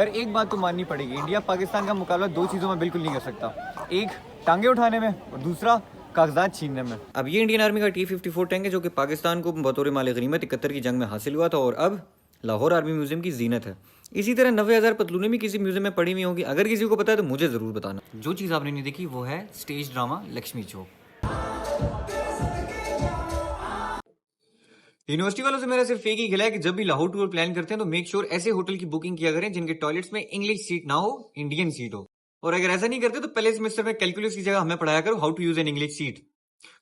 यार एक बात तो माननी पड़ेगी, इंडिया पाकिस्तान का मुकाबला दो चीज़ों में बिल्कुल नहीं कर सकता। एक टांगे उठाने में और दूसरा कागजात छीनने में। अब ये इंडियन आर्मी का T-54 टैंक है जो कि पाकिस्तान को बतौर माल गनीमत 71 की जंग में हासिल हुआ था और अब लाहौर आर्मी म्यूजियम की जीनत है। इसी तरह 90,000 पतलूनें भी किसी म्यूजियम में पड़ी हुई होंगी। अगर किसी को पता है तो मुझे ज़रूर बताना। जो चीज़ आपने नहीं देखी वो है स्टेज ड्रामा लक्ष्मी चौक। यूनिवर्सिटी वालों से मेरा सिर्फ एक ही गिला है कि जब भी लाहौर टूर प्लान करते हैं तो मेक श्योर ऐसे होटल की बुकिंग किया करें जिनके टॉयलेट्स में इंग्लिश सीट ना हो, इंडियन सीट हो। और अगर ऐसा नहीं करते तो पहले सेमेस्टर में कैलकुलस की जगह हमें पढ़ाया करो how to use an English seat.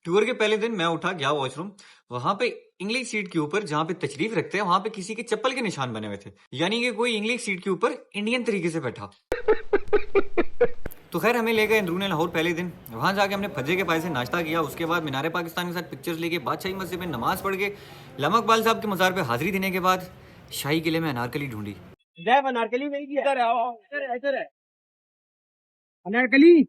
Tour के पहले दिन मैं उठा गया वॉशरूम, वहां पे इंग्लिश सीट के ऊपर जहां पे तशरीफ रखते हैं वहां पे किसी के चप्पल के निशान बने हुए थे, यानी कि कोई इंग्लिश सीट के ऊपर इंडियन तरीके से बैठा। तो खैर हमें ले गए अंदरूनी लाहौर पहले दिन। वहां जाके हमने फज्जे के पाए से नाश्ता किया, उसके बाद मीनार पाकिस्तान के साथ पिक्चर्स लेके बादशाही मस्जिद में नमाज पढ़ के लमक बाल साहब के मज़ार पे हाजिरी देने के बाद शाही किले में अनारकली ढूंढी। अनारकली नहीं किया, इधर आओ, इधर है अनारकली।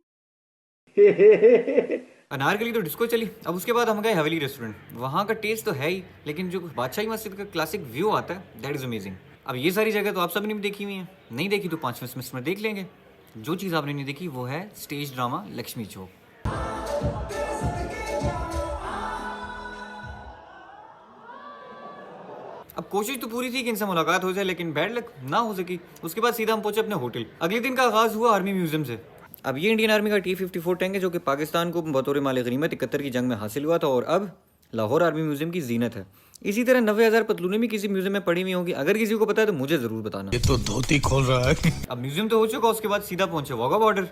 अनारकली तो डिस्को चली। अब उसके बाद हम गए हवेली रेस्टोरेंट। वहाँ का टेस्ट तो है ही, लेकिन जो बादशाही मस्जिद का क्लासिक व्यू आता है दैट इज़ अमेजिंग। अब ये सारी जगह तो आप सब ने भी देखी हुई हैं, नहीं देखी तो 5वें सेमेस्टर में देख लेंगे। जो चीज़ आपने नहीं देखी वो है स्टेज ड्रामा लक्ष्मी चौक। अब कोशिश तो पूरी थी कि इनसे मुलाकात हो जाए, लेकिन बैड लक ना हो सकी। उसके बाद सीधा हम पहुंचे अपने होटल। अगले दिन का आगाज हुआ आर्मी म्यूजियम से। अब ये इंडियन आर्मी का T-54 टैंक है जो कि पाकिस्तान को बतौर माल गनीमत 71 की जंग में हासिल हुआ था और अब लाहौर आर्मी म्यूजियम की जीनत है। इसी तरह 90,000 पतलूनें भी किसी म्यूजियम में पड़ी हुई होंगी। अगर किसी को पता है तो मुझे जरूर बताना। ये तो धोती खोल रहा है। अब म्यूजियम तो हो चुका, उसके बाद सीधा पहुंचे वाघा बॉर्डर।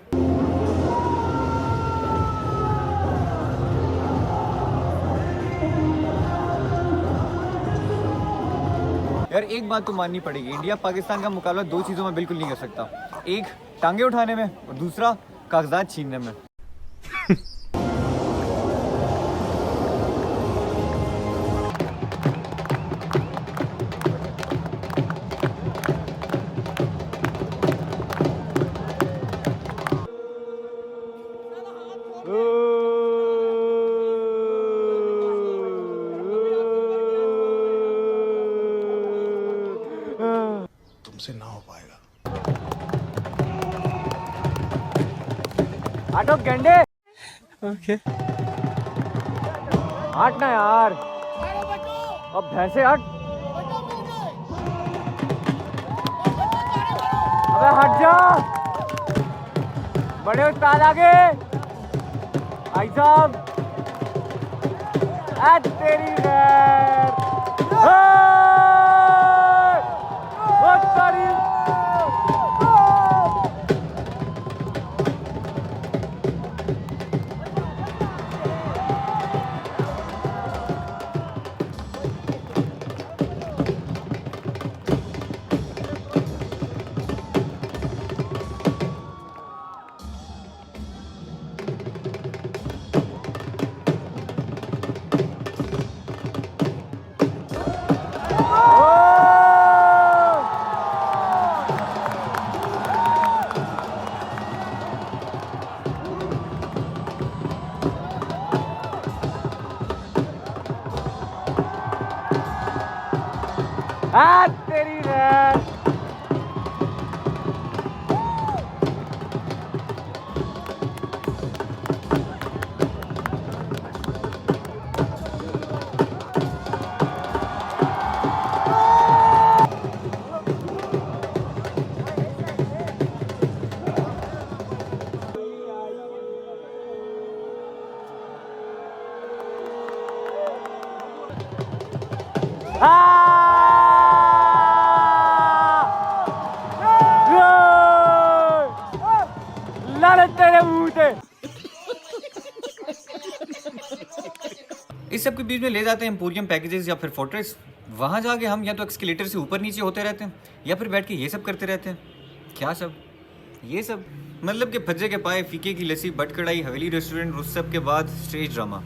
यार एक बात तो माननी पड़ेगी, इंडिया पाकिस्तान का मुकाबला दो चीज़ों में बिल्कुल नहीं कर सकता। एक टांगे उठाने में और दूसरा कागजात छीनने में। तुमसे ना हो पाएगा। हटो गेंडे। ओके हट ना यार, अब भैंसे हट। अबे हट जा, बड़े उस्ताद आगे। भाई साहब तेरी खैर। तेरी खैर। तेरे मुंह पे। इस सब के बीच में ले जाते हैं एम्पोरियम पैकेजेस या फिर फोर्ट्रेस। वहाँ जाके हम या तो एक्सकेलेटर से ऊपर नीचे होते रहते हैं या फिर बैठ के ये सब करते रहते हैं। क्या सब ये सब मतलब कि फज्जे के पाए, फीके की लस्सी, बट कढ़ाई, हवेली रेस्टोरेंट, उस सब के बाद स्टेज ड्रामा।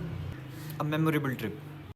अब मेमोरेबल ट्रिप।